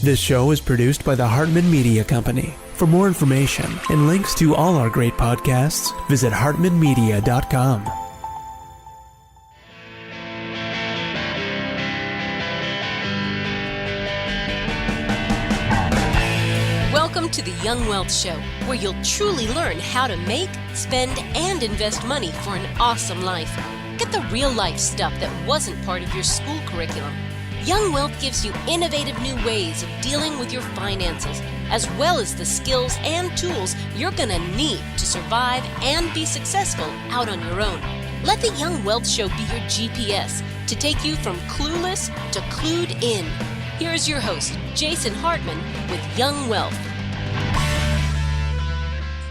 This show is produced by the Hartman Media Company. For more information and links to all our great podcasts, visit hartmanmedia.com. Welcome to the Young Wealth Show, where you'll truly learn how to make, spend, and invest money for an awesome life. Get the real life stuff that wasn't part of your school curriculum. Young Wealth gives you innovative new ways of dealing with your finances, as well as the skills and tools you're going to need to survive and be successful out on your own. Let the Young Wealth Show be your GPS to take you from clueless to clued in. Here's your host, Jason Hartman, with Young Wealth.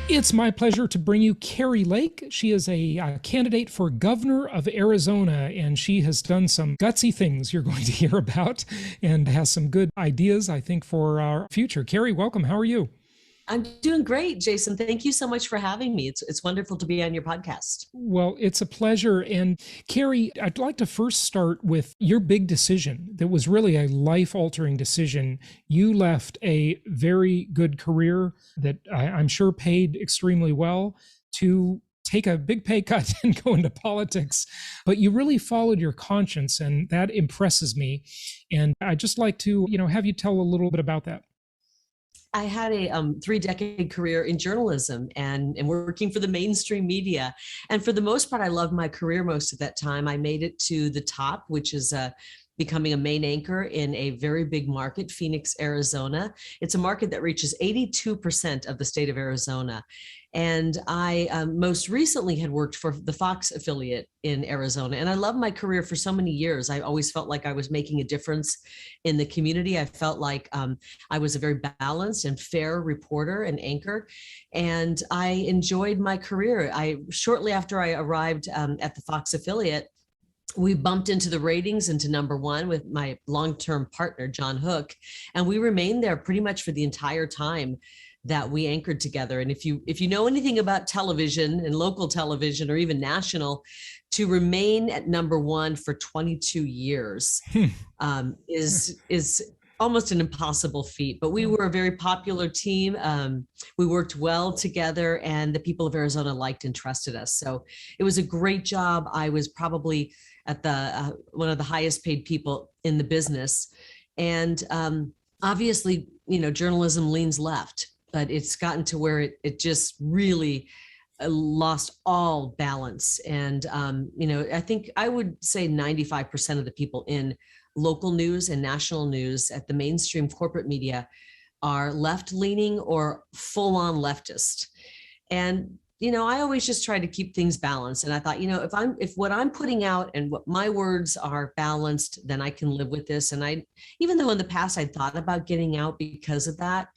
It's my pleasure to bring you Kari Lake. She is a candidate for governor of Arizona, and she has done some gutsy things you're going to hear about and has some good ideas, I think, for our future. Kari, welcome. How are you? I'm doing great, Jason. Thank you so much for having me. It's wonderful to be on your podcast. Well, it's a pleasure. And Kari, I'd like to first start with your big decision that was really a life-altering decision. You left a very good career that I'm sure paid extremely well to take a big pay cut and go into politics, but you really followed your conscience, and that impresses me. And I'd just like to, have you tell a little bit about that. I had a 3-decade career in journalism and working for the mainstream media. And for the most part, I loved my career most of that time. I made it to the top, which is becoming a main anchor in a very big market, Phoenix, Arizona. It's a market that reaches 82% of the state of Arizona. And I most recently had worked for the Fox affiliate in Arizona. And I loved my career for so many years. I always felt like I was making a difference in the community. I felt like I was a very balanced and fair reporter and anchor. And I enjoyed my career. Shortly after I arrived at the Fox affiliate, we bumped into the ratings into #1 with my long-term partner, John Hook. And we remained there pretty much for the entire time that we anchored together. And if you know anything about television and local television or even national, to remain at #1 for 22 years is almost an impossible feat. But we were a very popular team. We worked well together, and the people of Arizona liked and trusted us. So it was a great job. I was probably at the one of the highest paid people in the business. And obviously, journalism leans left, but it's gotten to where it just really lost all balance. And, I think I would say 95% of the people in local news and national news at the mainstream corporate media are left-leaning or full-on leftist. And, I always just try to keep things balanced. And I thought, if what I'm putting out and what my words are balanced, then I can live with this. And even though in the past I thought about getting out because of that,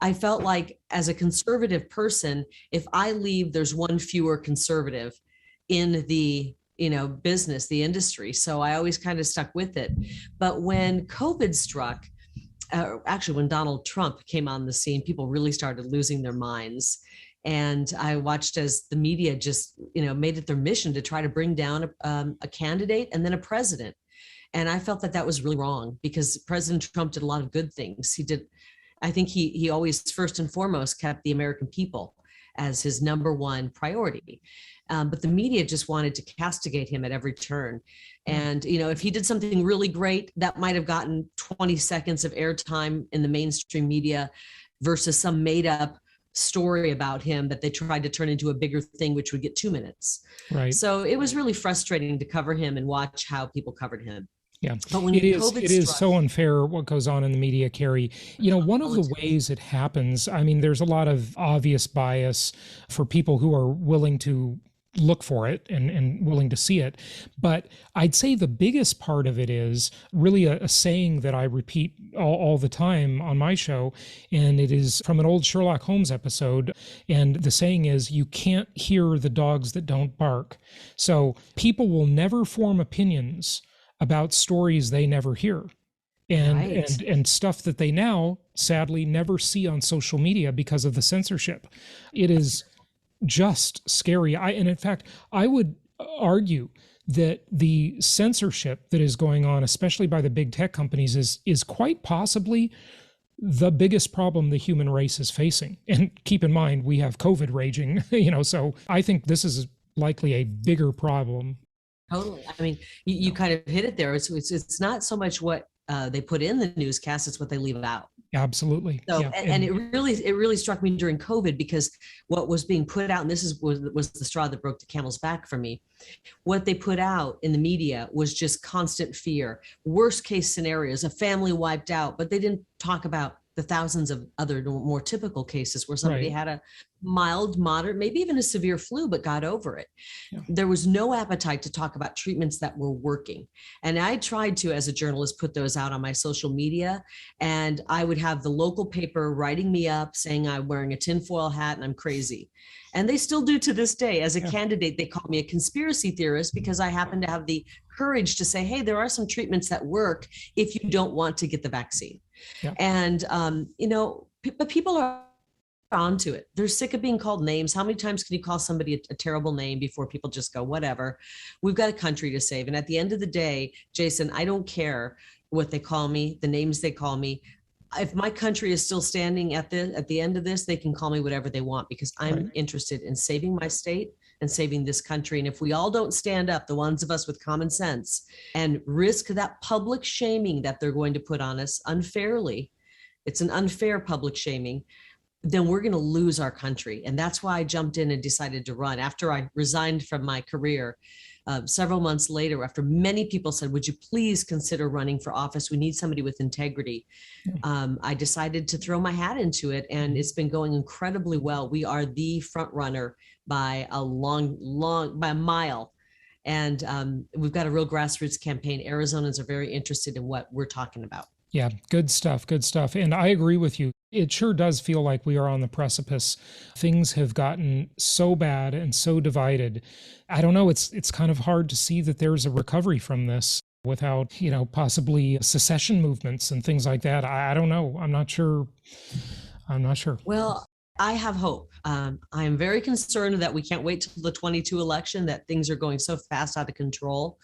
I felt like as a conservative person, if I leave, there's one fewer conservative in the business, the industry. So I always kind of stuck with it. But when COVID struck, actually when Donald Trump came on the scene, people really started losing their minds. And I watched as the media just, made it their mission to try to bring down a candidate and then a president. And I felt that was really wrong, because President Trump did a lot of good things. I think he always first and foremost kept the American people as his #1 priority. But the media just wanted to castigate him at every turn. And, if he did something really great, that might have gotten 20 seconds of airtime in the mainstream media versus some made up story about him that they tried to turn into a bigger thing, which would get 2 minutes. Right. So it was really frustrating to cover him and watch how people covered him. Yeah, but when it is so unfair what goes on in the media, Kari. One of the ways it happens, there's a lot of obvious bias for people who are willing to look for it and willing to see it. But I'd say the biggest part of it is really a saying that I repeat all the time on my show, and it is from an old Sherlock Holmes episode. And the saying is, you can't hear the dogs that don't bark. So people will never form opinions about stories they never hear. And stuff that they now sadly never see on social media because of the censorship. It is just scary. And in fact, I would argue that the censorship that is going on, especially by the big tech companies, is quite possibly the biggest problem the human race is facing. And keep in mind, we have COVID raging, so I think this is likely a bigger problem. Totally. I mean, you kind of hit it there. It's not so much what they put in the newscast, it's what they leave out. Absolutely. So, yeah. and it really struck me during COVID, because what was being put out, and this was the straw that broke the camel's back for me. What they put out in the media was just constant fear, worst case scenarios, a family wiped out, but they didn't talk about the thousands of other more typical cases where somebody Right. had a mild, moderate, maybe even a severe flu, but got over it. Yeah. There was no appetite to talk about treatments that were working. And I tried to, as a journalist, put those out on my social media. And I would have the local paper writing me up saying I'm wearing a tinfoil hat and I'm crazy. And they still do to this day. As a candidate, they call me a conspiracy theorist because I happen to have the courage to say, hey, there are some treatments that work if you don't want to get the vaccine. Yeah. And, but people are onto it. They're sick of being called names. How many times can you call somebody a terrible name before people just go, whatever? We've got a country to save. And at the end of the day, Jason, I don't care what they call me, the names they call me. If my country is still standing at the end of this, they can call me whatever they want, because I'm interested in saving my state and saving this country. And if we all don't stand up, the ones of us with common sense, and risk that public shaming that they're going to put on us unfairly, it's an unfair public shaming, then we're going to lose our country. And that's why I jumped in and decided to run. After I resigned from my career, several months later, after many people said, would you please consider running for office? We need somebody with integrity. I decided to throw my hat into it, and it's been going incredibly well. We are the front runner by a by a mile. And we've got a real grassroots campaign. Arizonans are very interested in what we're talking about. Yeah, good stuff, good stuff. And I agree with you. It sure does feel like we are on the precipice. Things have gotten so bad and so divided. I don't know, it's kind of hard to see that there's a recovery from this without, possibly secession movements and things like that. I don't know. I'm not sure. Well, I have hope. I am very concerned that we can't wait till the 22 election, that things are going so fast out of control.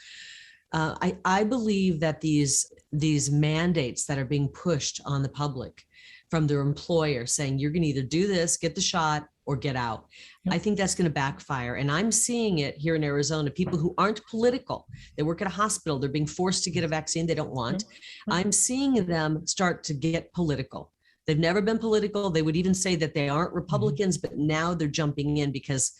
I believe that these mandates that are being pushed on the public from their employer saying, you're going to either do this, get the shot, or get out. Yep. I think that's going to backfire. And I'm seeing it here in Arizona, people who aren't political, they work at a hospital, they're being forced to get a vaccine they don't want. Yep. I'm seeing them start to get political. They've never been political. They would even say that they aren't Republicans, but now they're jumping in because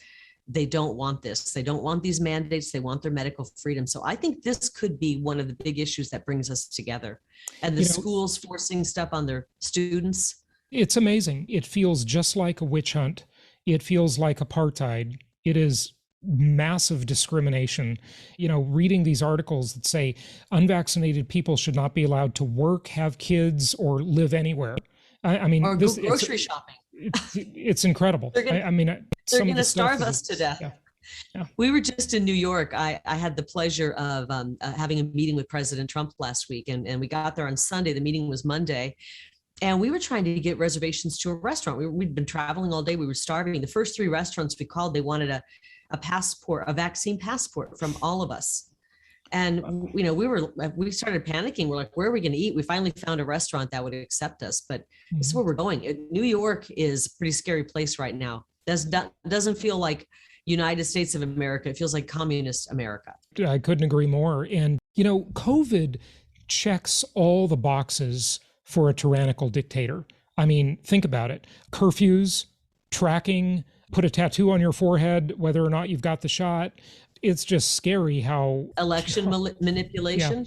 they don't want this. They don't want these mandates. They want their medical freedom. So I think this could be one of the big issues that brings us together. And the schools forcing stuff on their students. It's amazing. It feels just like a witch hunt. It feels like apartheid. It is massive discrimination. Reading these articles that say unvaccinated people should not be allowed to work, have kids, or live anywhere. I mean, or go grocery shopping. It's incredible. They're going to starve us to death. Yeah. We were just in New York. I had the pleasure of having a meeting with President Trump last week, and we got there on Sunday. The meeting was Monday, and we were trying to get reservations to a restaurant. We'd been traveling all day. We were starving. The first 3 restaurants we called, they wanted a vaccine passport from all of us. And, we started panicking. We're like, where are we going to eat? We finally found a restaurant that would accept us, but this is where we're going. New York is a pretty scary place right now. Doesn't feel like United States of America. It feels like communist America. I couldn't agree more. And, COVID checks all the boxes for a tyrannical dictator. I mean, think about it. Curfews, tracking, put a tattoo on your forehead, whether or not you've got the shot. It's just scary how election manipulation.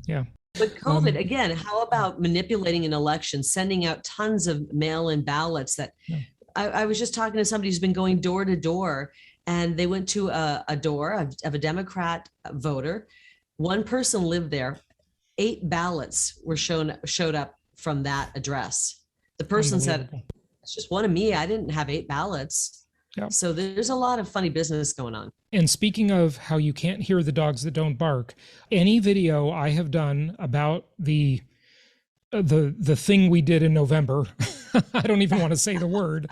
Yeah. But COVID, again, how about manipulating an election, sending out tons of mail-in ballots that I was just talking to somebody who's been going door to door, and they went to a door of a Democrat voter. One person lived there. 8 ballots were showed up from that address. The person said, it's just one of me. I didn't have 8 ballots. Yep. So there's a lot of funny business going on. And speaking of how you can't hear the dogs that don't bark, any video I have done about the thing we did in November, I don't even want to say the word.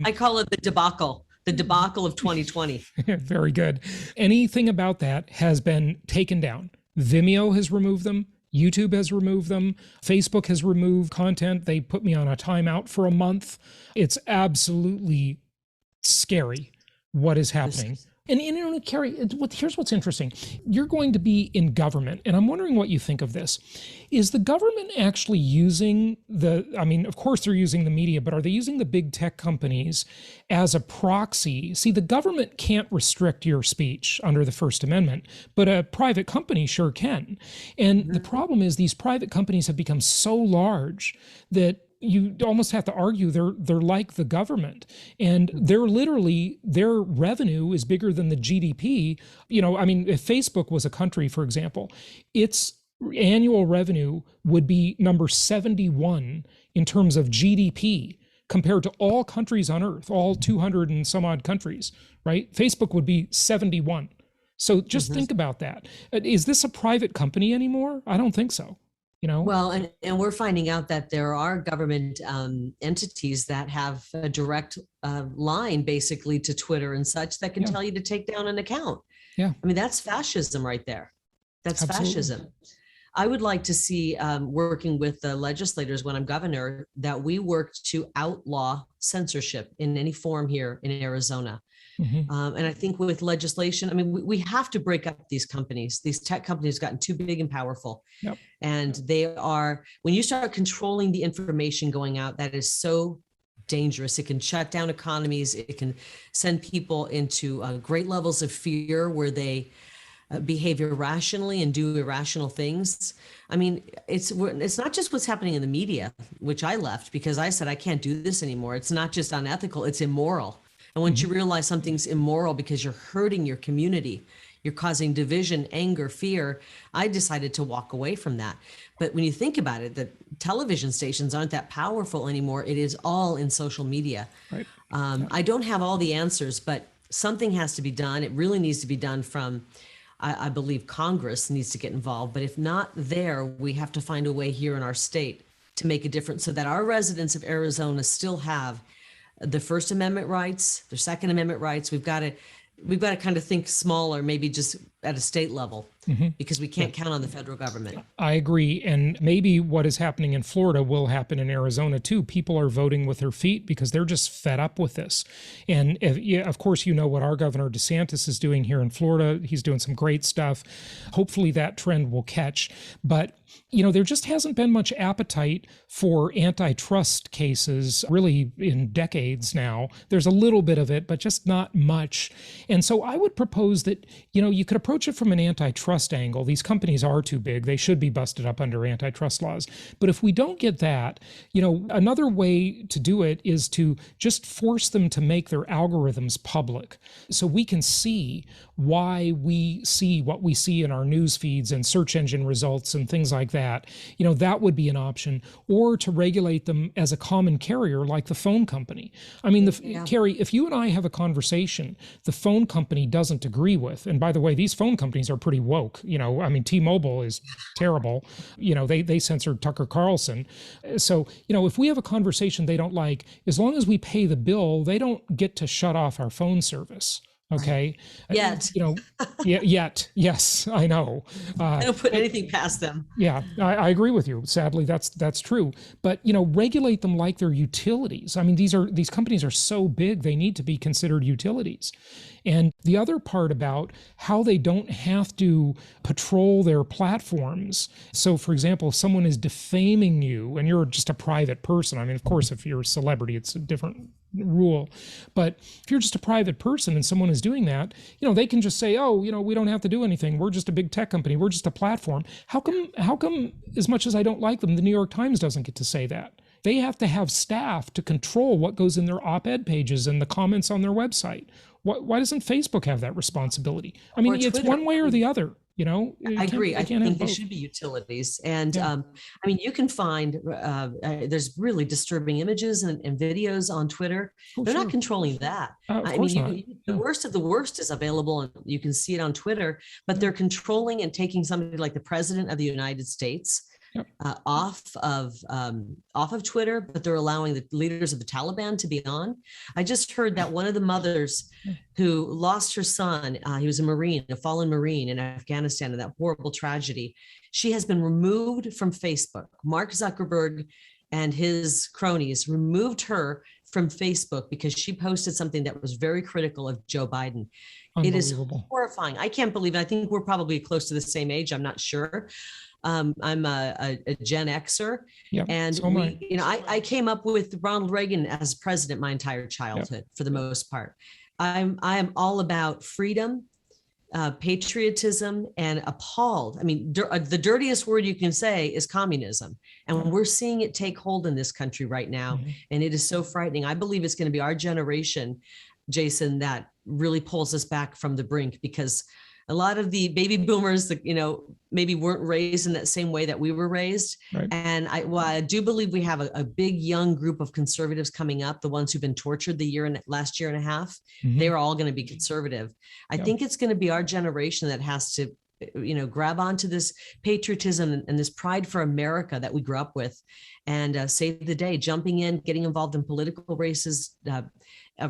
I call it the debacle of 2020. Very good. Anything about that has been taken down. Vimeo has removed them. YouTube has removed them. Facebook has removed content. They put me on a timeout for a month. It's absolutely scary what is happening. And you know, Kari, here's what's interesting. You're going to be in government, and I'm wondering what you think of this. Is the government actually using of course they're using the media, but are they using the big tech companies as a proxy? See, the government can't restrict your speech under the First Amendment, but a private company sure can. And the problem is these private companies have become so large that you almost have to argue they're like the government, and their revenue is bigger than the GDP. If Facebook was a country, for example, its annual revenue would be number 71 in terms of GDP compared to all countries on earth, all 200 and some odd countries, right? Facebook would be 71. So just think about that. Is this a private company anymore? I don't think so. Well, and we're finding out that there are government entities that have a direct line basically to Twitter and such that can tell you to take down an account. Yeah. I mean, that's fascism right there. That's Absolutely. Fascism. I would like to see working with the legislators when I'm governor, that we worked to outlaw censorship in any form here in Arizona. And I think with legislation, we have to break up these companies. These tech companies have gotten too big and powerful. Yep. And when you start controlling the information going out, that is so dangerous. It can shut down economies. It can send people into great levels of fear where they behave irrationally and do irrational things. It's not just what's happening in the media, which I left because I said, I can't do this anymore. It's not just unethical, it's immoral. And once you realize something's immoral because you're hurting your community, you're causing division, anger, fear, I decided to walk away from that. But when you think about it, the television stations aren't that powerful anymore. It is all in social media. Right. I don't have all the answers, but something has to be done. It really needs to be done from, I believe Congress needs to get involved. But if not there, we have to find a way here in our state to make a difference so that our residents of Arizona still have the First Amendment rights, the Second Amendment rights. We've got to kind of think smaller, maybe just at a state level, because we can't count on the federal government. I agree. And maybe what is happening in Florida will happen in Arizona too. People are voting with their feet because they're just fed up with this. And of course, what our Governor DeSantis is doing here in Florida. He's doing some great stuff. Hopefully that trend will catch. But there just hasn't been much appetite for antitrust cases really in decades now. There's a little bit of it, but just not much. And so I would propose that, you could approach it from an antitrust angle. These companies are too big. They should be busted up under antitrust laws. But if we don't get that, another way to do it is to just force them to make their algorithms public so we can see why we see what we see in our news feeds and search engine results and things like that. That would be an option. Or to regulate them as a common carrier like the phone company. Kari, if you and I have a conversation the phone company doesn't agree with, and by the way, these phone companies are pretty woke. T-Mobile is terrible. They censored Tucker Carlson. So, if we have a conversation they don't like, as long as we pay the bill, they don't get to shut off our phone service. Okay. Yet. Yet. Yes, I know. I don't put anything past them. Yeah, I agree with you. Sadly, that's true. But, regulate them like they're utilities. These companies are so big, they need to be considered utilities. And the other part about how they don't have to patrol their platforms. So, for example, if someone is defaming you and you're just a private person, of course, if you're a celebrity, it's a different rule. But if you're just a private person and someone is doing that, they can just say, we don't have to do anything. We're just a big tech company. We're just a platform. How come, as much as I don't like them, the New York Times doesn't get to say that? They have to have staff to control what goes in their op-ed pages and the comments on their website. Why doesn't Facebook have that resposibility? It's one way or the other. I agree. I think they should be utilities. And you can find there's really disturbing images and videos on Twitter. They're not controlling that. The worst of the worst is available and you can see it on Twitter, but they're controlling and taking somebody like the President of the United States, Yep. Off of Twitter, but they're allowing the leaders of the Taliban to be on. I just heard that one of the mothers who lost her son, he was a Marine, a fallen Marine in Afghanistan, in that horrible tragedy. She has been removed from Facebook. Mark Zuckerberg and his cronies removed her from Facebook because she posted something that was very critical of Joe Biden. It is horrifying. I can't believe it. I think we're probably close to the same age. I'm not sure. I'm a Gen Xer, and I came up with Ronald Reagan as president my entire childhood, for the most part. I am all about freedom, patriotism, and appalled. I mean, the dirtiest word you can say is communism. And we're seeing it take hold in this country right now. And it is so frightening. I believe it's going to be our generation, Jason, that really pulls us back from the brink, because a lot of the baby boomers that, maybe weren't raised in that same way that we were raised. Right. And I do believe we have a big young group of conservatives coming up, the ones who've been tortured the last year and a half. They are all going to be conservative. I think it's going to be our generation that has to, grab onto this patriotism and this pride for America that we grew up with, and save the day, jumping in, getting involved in political races,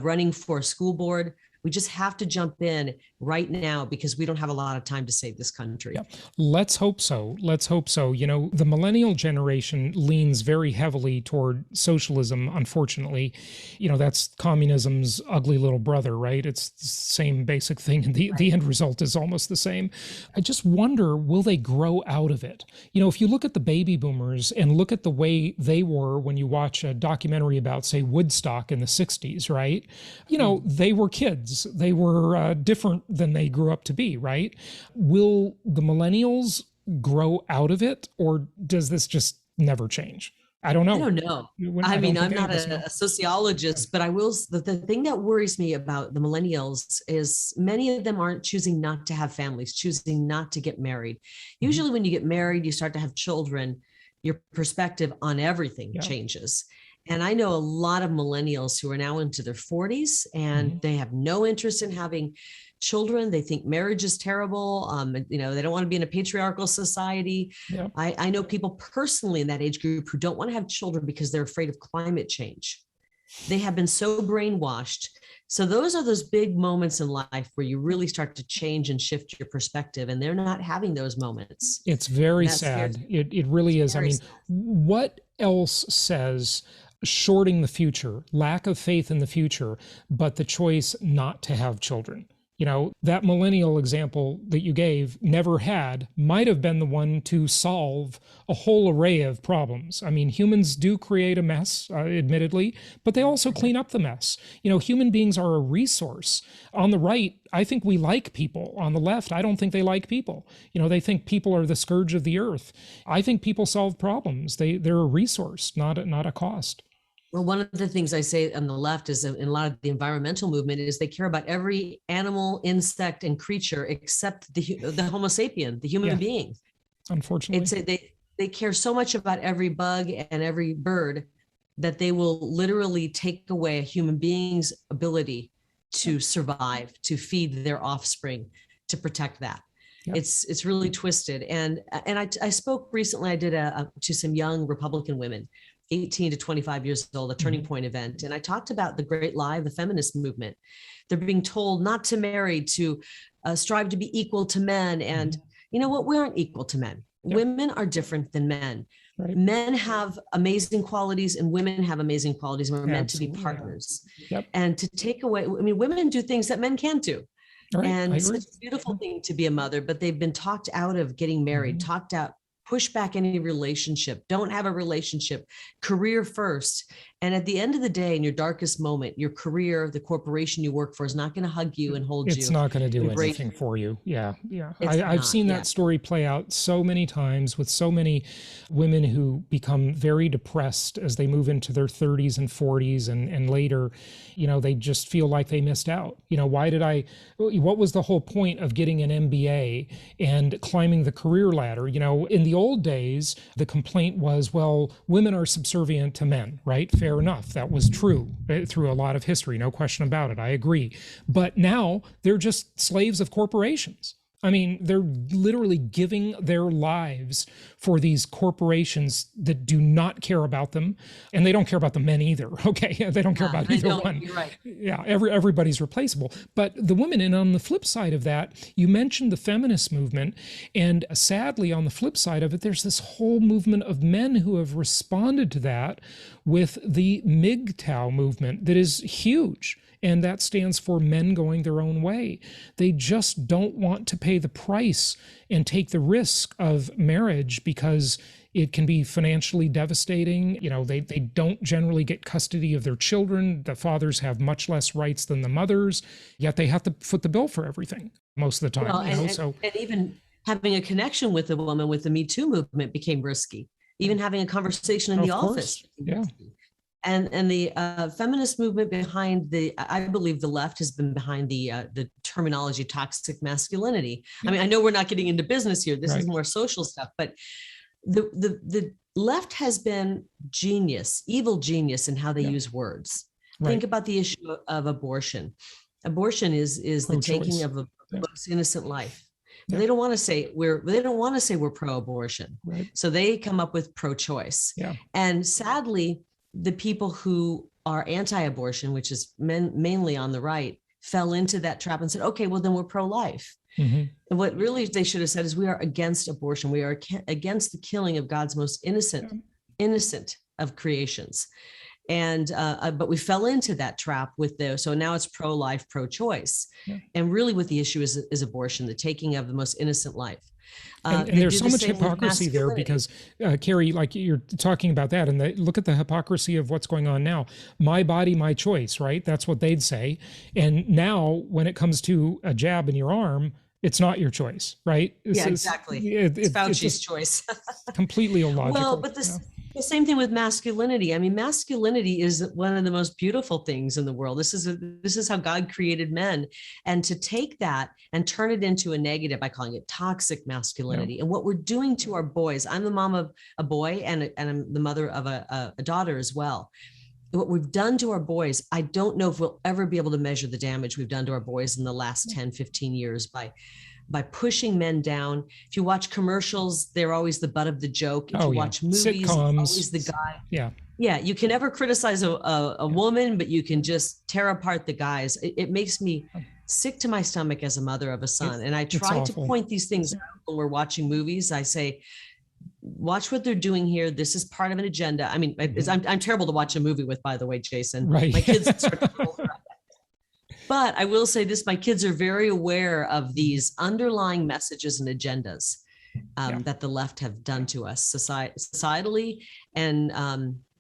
running for a school board. We just have to jump in right now, because we don't have a lot of time to save this country. Yeah. Let's hope so. Let's hope so. The millennial generation leans very heavily toward socialism, unfortunately. That's communism's ugly little brother, right? It's the same basic thing, and the end result is almost the same. I just wonder, will they grow out of it? If you look at the baby boomers and look at the way they were when you watch a documentary about, say, Woodstock in the 60s, right? They were kids. They were different than they grew up to be, right? Will the millennials grow out of it, or does this just never change? I don't know. I don't know. I'm not a sociologist, but the thing that worries me about the millennials is many of them aren't choosing not to have families, choosing not to get married. Usually when you get married, you start to have children, your perspective on everything changes. And I know a lot of millennials who are now into their 40s, and they have no interest in having children. They think marriage is terrible. They don't want to be in a patriarchal society. Yep. I know people personally in that age group who don't want to have children because they're afraid of climate change. They have been so brainwashed. So those are those big moments in life where you really start to change and shift your perspective, and they're not having those moments. It's very sad. It really is. Sad. What else says shorting the future, lack of faith in the future, but the choice not to have children? That millennial example that you gave might have been the one to solve a whole array of problems. Humans do create a mess, admittedly, but they also clean up the mess. Human beings are a resource. On the right, I think we like people. On the left, I don't think they like people. They think people are the scourge of the earth. I think people solve problems. They're a resource, not a cost. Well, one of the things I say on the left is, in a lot of the environmental movement, is they care about every animal, insect, and creature except the Homo sapien, the human being. Unfortunately, they care so much about every bug and every bird that they will literally take away a human being's ability to survive, to feed their offspring, to protect that. Yep. It's really twisted. And I spoke recently. I did to some young Republican women, 18 to 25 years old, a turning point event. And I talked about the great lie of the feminist movement. They're being told not to marry, to strive to be equal to men. And you know what? We aren't equal to men. Yep. Women are different than men. Right. Men have amazing qualities and women have amazing qualities. We're meant to be partners. Yep. And to take away, women do things that men can't do. Right. And it's a beautiful thing to be a mother, but they've been talked out of getting married, talked out, push back any relationship, don't have a relationship, career first. And at the end of the day, in your darkest moment, your career, the corporation you work for is not going to hug you and hold you. It's not going to do anything for you. Yeah. I've seen that story play out so many times with so many women who become very depressed as they move into their 30s and 40s and later, they just feel like they missed out. What was the whole point of getting an MBA and climbing the career ladder? In the old days, the complaint was, well, women are subservient to men, right? Fair enough. That was true through a lot of history. No question about it. I agree. But now they're just slaves of corporations. I mean, they're literally giving their lives for these corporations that do not care about them, and they don't care about the men either. Okay, they don't care about either one. You're right. Yeah, everybody's replaceable. But the women, and on the flip side of that, you mentioned the feminist movement, and sadly, on the flip side of it, there's this whole movement of men who have responded to that with the MGTOW movement that is huge. And that stands for men going their own way. They just don't want to pay the price and take the risk of marriage because it can be financially devastating. You know, they don't generally get custody of their children. The fathers have much less rights than the mothers, yet they have to foot the bill for everything most of the time. Well, and even having a connection with a woman with the Me Too movement became risky. Even having a conversation in the office. Yeah. And the feminist movement behind I believe the left has been behind the terminology toxic masculinity. I mean, I know we're not getting into business here. This is more social stuff, but the left has been evil genius in how they use words. Right. Think about the issue of abortion. Abortion is the taking of a most innocent life. But they don't want to say we're pro-abortion. Right. So they come up with pro-choice. Yeah. And sadly, the people who are anti-abortion, which is mainly on the right, fell into that trap and said, okay, well, then we're pro-life. Mm-hmm. And what really they should have said is we are against abortion. We are against the killing of God's most innocent of creations. And but we fell into that trap so now it's pro-life, pro-choice. Yeah. And really what the issue is abortion, the taking of the most innocent life. And there's so much hypocrisy there because, Kari, like you're talking about that, and look at the hypocrisy of what's going on now. My body, my choice, right? That's what they'd say. And now when it comes to a jab in your arm, it's not your choice, right? Exactly. It's Fauci's choice. Completely illogical. Well, but the same thing with masculinity. I mean, masculinity is one of the most beautiful things in the world. This is how God created men. And to take that and turn it into a negative by calling it toxic masculinity. Yeah. And what we're doing to our boys, I'm the mom of a boy and I'm the mother of a daughter as well. What we've done to our boys, I don't know if we'll ever be able to measure the damage we've done to our boys in the last 10, 15 years by pushing men down. If you watch commercials, they're always the butt of the joke. If you watch movies, sitcoms, always the guy. Yeah. Yeah. You can never criticize a woman, but you can just tear apart the guys. It makes me sick to my stomach as a mother of a son. And I try to point these things out when we're watching movies. I say, watch what they're doing here. This is part of an agenda. I mean, I'm terrible to watch a movie with, by the way, Jason. Right. My kids start to roll around. But I will say this, my kids are very aware of these underlying messages and agendas that the left have done to us societally. And,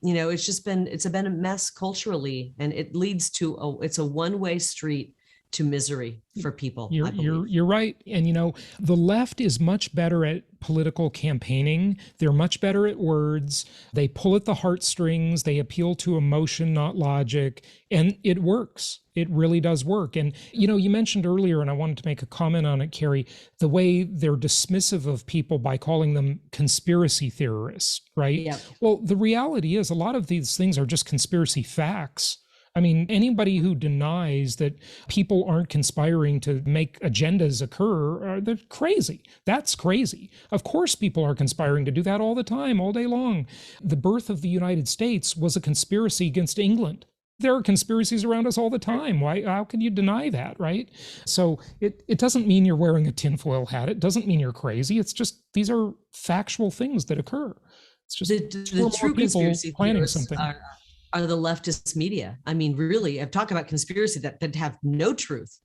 it's been a mess culturally, and it leads to it's a one-way street to misery for people. You're right. And, the left is much better at political campaigning. They're much better at words. They pull at the heartstrings. They appeal to emotion, not logic. And it works. It really does work. And, you mentioned earlier, and I wanted to make a comment on it, Kari, the way they're dismissive of people by calling them conspiracy theorists, right? Yep. Well, the reality is a lot of these things are just conspiracy facts. I mean, anybody who denies that people aren't conspiring to make agendas occur, they're crazy. That's crazy. Of course, people are conspiring to do that all the time, all day long. The birth of the United States was a conspiracy against England. There are conspiracies around us all the time. How can you deny that, right? So it doesn't mean you're wearing a tinfoil hat. It doesn't mean you're crazy. It's just, these are factual things that occur. It's just the true conspiracy planning something. Are the leftist media. I mean, really, I've talked about conspiracy that have no truth,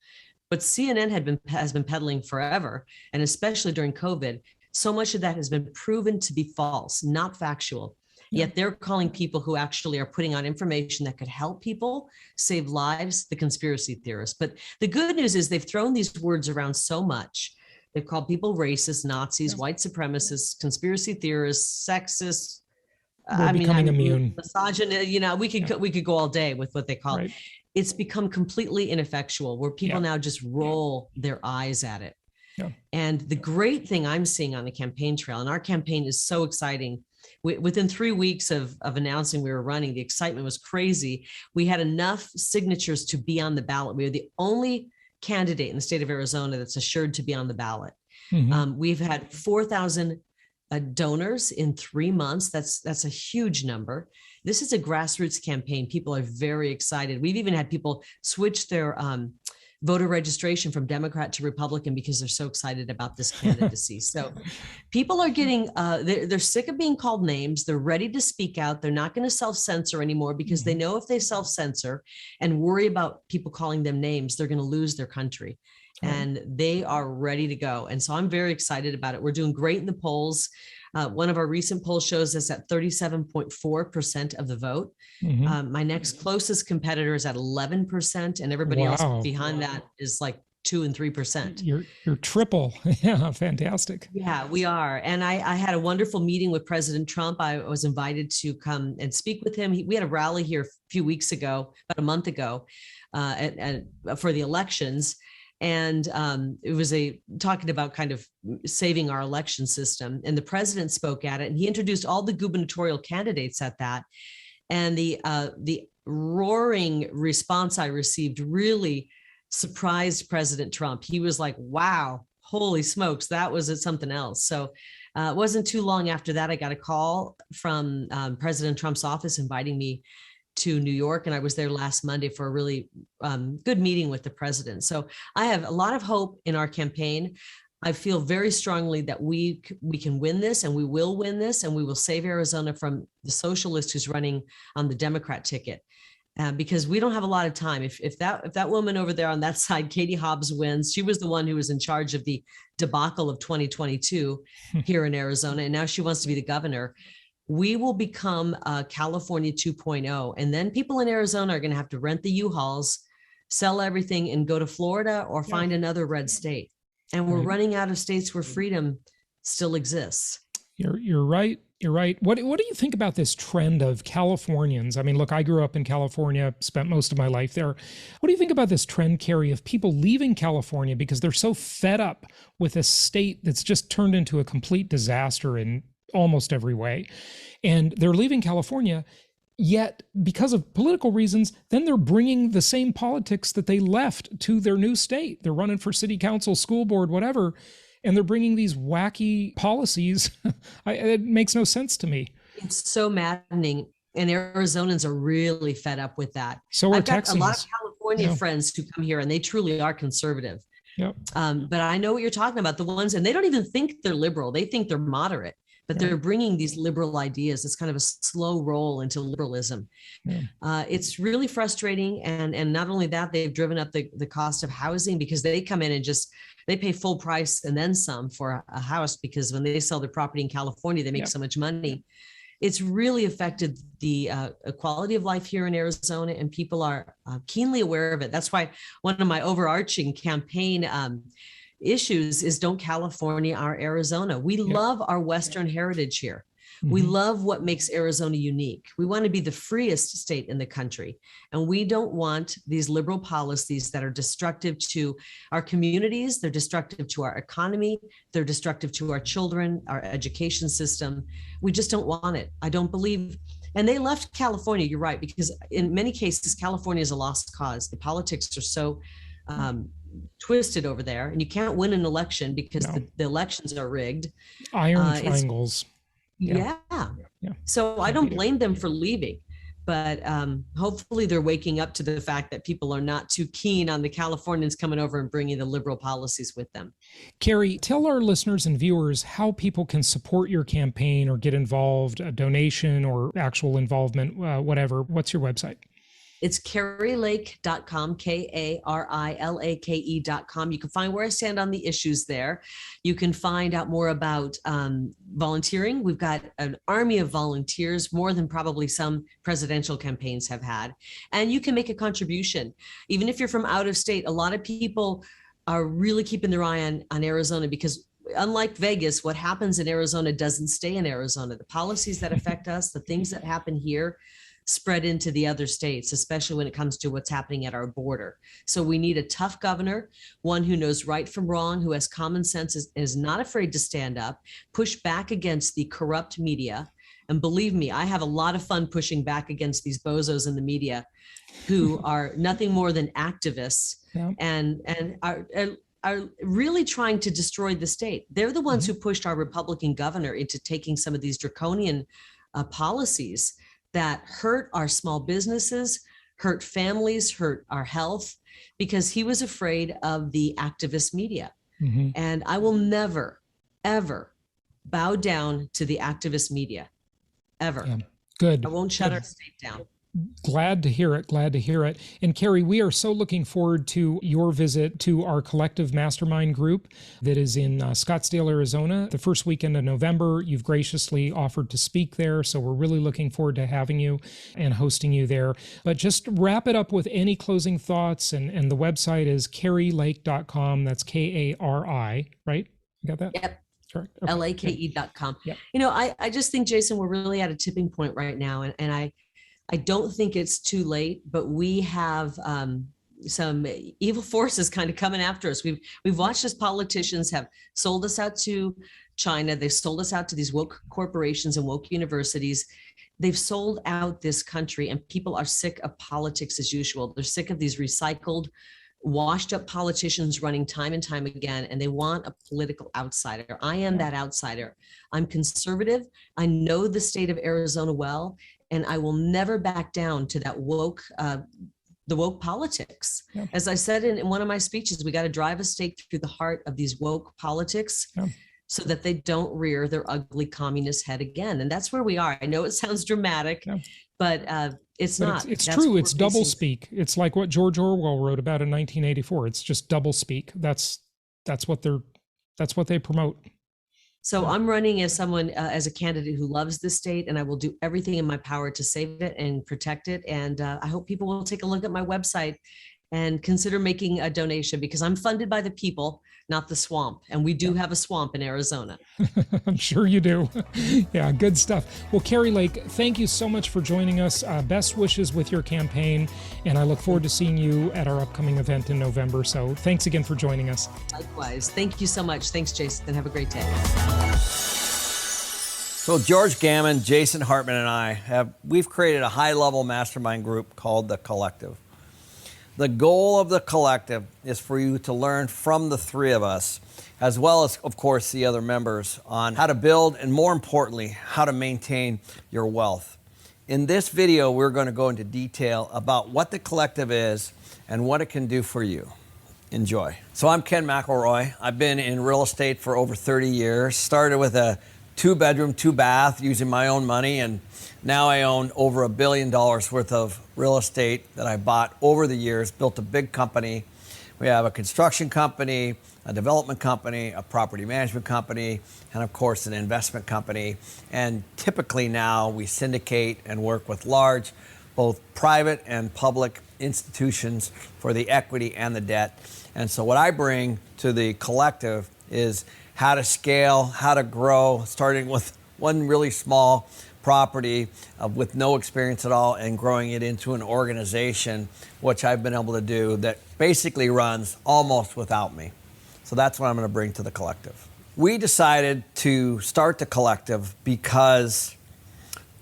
but CNN has been peddling forever, and especially during COVID, so much of that has been proven to be false, not factual. Yet they're calling people who actually are putting out information that could help people save lives the conspiracy theorists. But the good news is they've thrown these words around so much. They've called people racist, Nazis, white supremacists, conspiracy theorists, sexist. Becoming immune. Misogynist, we could go all day with what they call it. It's become completely ineffectual, where people now just roll their eyes at it. Yeah. And the great thing I'm seeing on the campaign trail, and our campaign is so exciting. Within 3 weeks of announcing we were running, the excitement was crazy. We had enough signatures to be on the ballot. We were the only candidate in the state of Arizona that's assured to be on the ballot. Mhm. We've had 4,000 donors in 3 months. That's a huge number. This is a grassroots campaign. People are very excited. We've even had people switch their voter registration from Democrat to Republican because they're so excited about this candidacy. So people are getting, they're sick of being called names. They're ready to speak out. They're not going to self-censor anymore because they know if they self-censor and worry about people calling them names, they're going to lose their country. And they are ready to go. And so I'm very excited about it. We're doing great in the polls. One of our recent polls shows us at 37.4% of the vote. My next closest competitor is at 11%, and everybody else behind that is like 2 and 3%. You're triple. Yeah, fantastic. Yeah, we are. And I had a wonderful meeting with President Trump. I was invited to come and speak with him. We had a rally here a few weeks ago, about a month ago, for the elections. And it was talking about kind of saving our election system. And the president spoke at it, and he introduced all the gubernatorial candidates at that. And the roaring response I received really surprised President Trump. He was like, wow, holy smokes, that was something else. So it wasn't too long after that, I got a call from President Trump's office inviting me to New York, and I was there last Monday for a really good meeting with the president. So I have a lot of hope in our campaign. I feel very strongly that we can win this, and we will win this, and we will save Arizona from the socialist who's running on the Democrat ticket, because we don't have a lot of time. If that woman over there on that side, Katie Hobbs, wins, she was the one who was in charge of the debacle of 2022 here in Arizona, and now she wants to be the governor. We will become California 2.0. And then people in Arizona are going to have to rent the U-Hauls, sell everything, and go to Florida or find another red state. And we're running out of states where freedom still exists. You're right. You're right. What do you think about this trend of Californians? I mean, look, I grew up in California, spent most of my life there. What do you think about this trend, Kari, of people leaving California because they're so fed up with a state that's just turned into a complete disaster in almost every way, and they're leaving California, yet because of political reasons, then they're bringing the same politics that they left to their new state. They're running for city council, school board, whatever, and they're bringing these wacky policies. It makes no sense to me. It's so maddening, and Arizonans are really fed up with that. So are I've got Texans. a lot of California friends who come here, and they truly are conservative. Yep. But I know what you're talking about, the ones, and they don't even think they're liberal. They think they're moderate. But they're bringing these liberal ideas. It's kind of a slow roll into liberalism. It's really frustrating. And not only that, they've driven up the cost of housing, because they come in and they pay full price and then some for a house, because when they sell their property in California, they make so much money. It's really affected the quality of life here in Arizona, and people are keenly aware of it. That's why one of my overarching campaign issues is don't California our Arizona. We love our Western heritage here. We love what makes Arizona unique. We want to be the freest state in the country. And we don't want these liberal policies that are destructive to our communities. They're destructive to our economy. They're destructive to our children, our education system. We just don't want it. I don't believe. And they left California, you're right, because in many cases, California is a lost cause. The politics are so twisted over there, and you can't win an election because the elections are rigged. Iron triangles. So I don't blame them for leaving, but hopefully they're waking up to the fact that people are not too keen on the Californians coming over and bringing the liberal policies with them. Kari, tell our listeners and viewers how people can support your campaign or get involved, a donation or actual involvement, whatever. What's your website? It's karilake.com, KARILAKE.com. You can find where I stand on the issues there. You can find out more about volunteering. We've got an army of volunteers, more than probably some presidential campaigns have had. And you can make a contribution. Even if you're from out of state, a lot of people are really keeping their eye on Arizona, because unlike Vegas, what happens in Arizona doesn't stay in Arizona. The policies that affect us, the things that happen here, spread into the other states, especially when it comes to what's happening at our border. So we need a tough governor, one who knows right from wrong, who has common sense, is not afraid to stand up, push back against the corrupt media, And believe me, I have a lot of fun pushing back against these bozos in the media who are nothing more than activists and are really trying to destroy the state. They're the ones who pushed our Republican governor into taking some of these draconian policies that hurt our small businesses, hurt families, hurt our health, because he was afraid of the activist media. And I will never, ever bow down to the activist media, ever. Yeah. Good. I won't shut our state down. Glad to hear it. Glad to hear it. And Kari, we are so looking forward to your visit to our collective mastermind group that is in Scottsdale, Arizona, the first weekend of November. You've graciously offered to speak there, so we're really looking forward to having you and hosting you there. But just wrap it up with any closing thoughts. And the website is karilake.com. That's Kari, right? You got that? Yep. Correct. Okay. lake.com. Yep. You know, I just think, Jason, we're really at a tipping point right now. And I don't think it's too late, but we have some evil forces kind of coming after us. We've watched as politicians have sold us out to China. They've sold us out to these woke corporations and woke universities. They've sold out this country, and people are sick of politics as usual. They're sick of these recycled, washed up politicians running time and time again, and they want a political outsider. I am that outsider. I'm conservative. I know the state of Arizona well, and I will never back down to that the woke politics. Yeah. As I said in one of my speeches, we got to drive a stake through the heart of these woke politics so that they don't rear their ugly communist head again. And that's where we are. I know it sounds dramatic, but it's not. It's true. It's double speak. It's like what George Orwell wrote about in 1984. It's just double speak. That's what they promote. So I'm running as someone, as a candidate who loves the state, and I will do everything in my power to save it and protect it. And I hope people will take a look at my website and consider making a donation, because I'm funded by the people, not the swamp. And we do have a swamp in Arizona. I'm sure you do. Yeah, good stuff. Well, Kari Lake, thank you so much for joining us. Best wishes with your campaign. And I look forward to seeing you at our upcoming event in November. So thanks again for joining us. Likewise. Thank you so much. Thanks, Jason. Have a great day. So George Gammon, Jason Hartman, and we've created a high-level mastermind group called The Collective. The goal of The Collective is for you to learn from the three of us, as well as, of course, the other members, on how to build and, more importantly, how to maintain your wealth. In this video, we're going to go into detail about what The Collective is and what it can do for you. Enjoy. So I'm Ken McElroy. I've been in real estate for over 30 years. Started with a 2-bedroom, 2-bath using my own money, and now I own over $1 billion worth of real estate that I bought over the years, built a big company. We have a construction company, a development company, a property management company, and of course an investment company. And typically now we syndicate and work with large, both private and public institutions for the equity and the debt. And so what I bring to The Collective is how to scale, how to grow, starting with one really small property with no experience at all and growing it into an organization, which I've been able to do, that basically runs almost without me. So that's what I'm going to bring to The Collective. We decided to start The Collective because,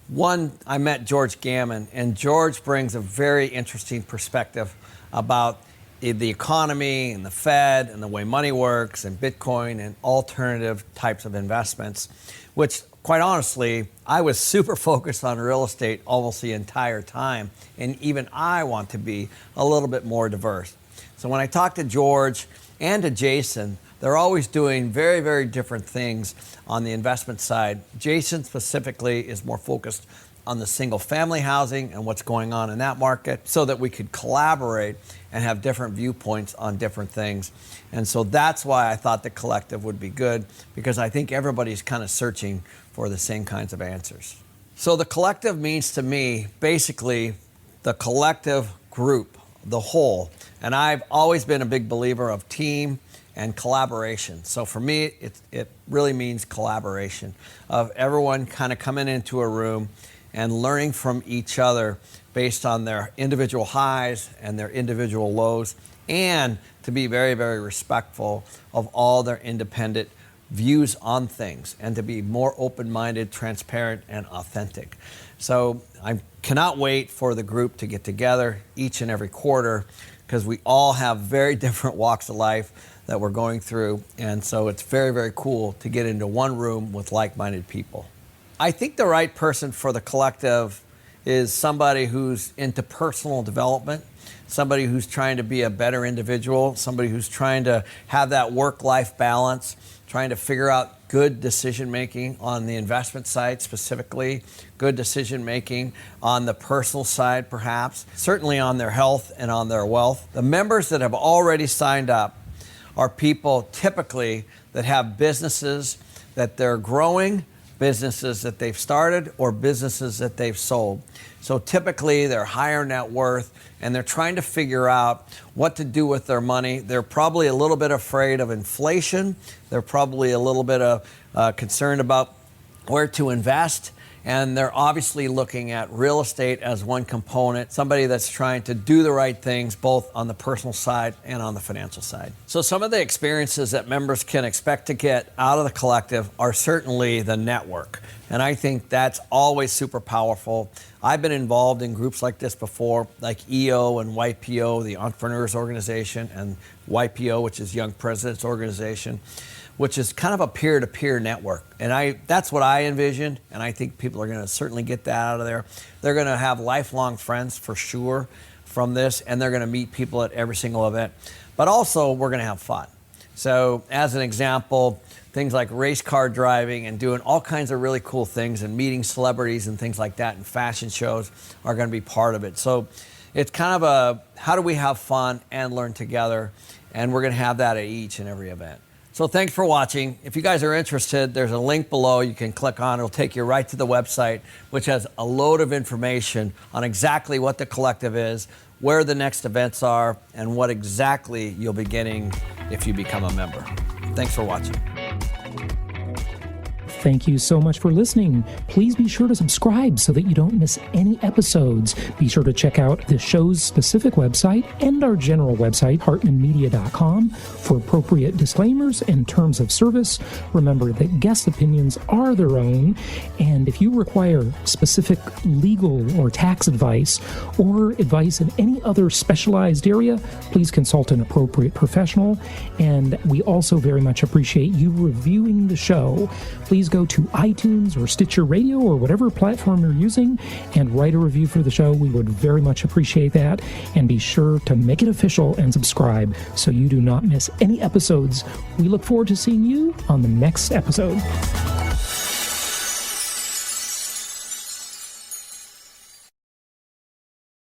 one, I met George Gammon, and George brings a very interesting perspective about the economy and the Fed and the way money works and Bitcoin and alternative types of investments, which, quite honestly, I was super focused on real estate almost the entire time. And even I want to be a little bit more diverse. So when I talk to George and to Jason, they're always doing very, very different things on the investment side. Jason specifically is more focused on the single family housing and what's going on in that market, so that we could collaborate and have different viewpoints on different things. And so that's why I thought The Collective would be good, because I think everybody's kind of searching for the same kinds of answers. So The Collective means to me basically the collective group, the whole. And I've always been a big believer of team and collaboration. So for me, it really means collaboration, of everyone kind of coming into a room and learning from each other based on their individual highs and their individual lows, and to be very, very respectful of all their independent views on things and to be more open-minded, transparent, and authentic. So I cannot wait for the group to get together each and every quarter, because we all have very different walks of life that we're going through. And so it's very, very cool to get into one room with like-minded people. I think the right person for the collective is somebody who's into personal development, somebody who's trying to be a better individual, somebody who's trying to have that work-life balance, trying to figure out good decision-making on the investment side specifically, good decision-making on the personal side perhaps, certainly on their health and on their wealth. The members that have already signed up are people typically that have businesses that they're growing, businesses that they've started, or businesses that they've sold. So typically they're higher net worth and they're trying to figure out what to do with their money. They're probably a little bit afraid of inflation. They're probably a little bit concerned about where to invest. And they're obviously looking at real estate as one component, somebody that's trying to do the right things both on the personal side and on the financial side. So some of the experiences that members can expect to get out of the collective are certainly the network. And I think that's always super powerful. I've been involved in groups like this before, like EO and YPO, the Entrepreneurs Organization, and YPO, which is Young Presidents Organization, which is kind of a peer-to-peer network. And that's what I envisioned, and I think people are going to certainly get that out of there. They're going to have lifelong friends for sure from this, and they're going to meet people at every single event. But also, we're going to have fun. So as an example, things like race car driving and doing all kinds of really cool things and meeting celebrities and things like that and fashion shows are going to be part of it. So it's kind of how do we have fun and learn together, and we're going to have that at each and every event. So thanks for watching. If you guys are interested, there's a link below you can click on. It'll take you right to the website, which has a load of information on exactly what the collective is, where the next events are, and what exactly you'll be getting if you become a member. Thanks for watching. Thank you so much for listening. Please be sure to subscribe so that you don't miss any episodes. Be sure to check out the show's specific website and our general website, hartmanmedia.com, for appropriate disclaimers and terms of service. Remember that guest opinions are their own, and if you require specific legal or tax advice or advice in any other specialized area, please consult an appropriate professional. And we also very much appreciate you reviewing the show. Please go to iTunes or Stitcher Radio or whatever platform you're using and write a review for the show. We would very much appreciate that. And be sure to make it official and subscribe so you do not miss any episodes. We look forward to seeing you on the next episode.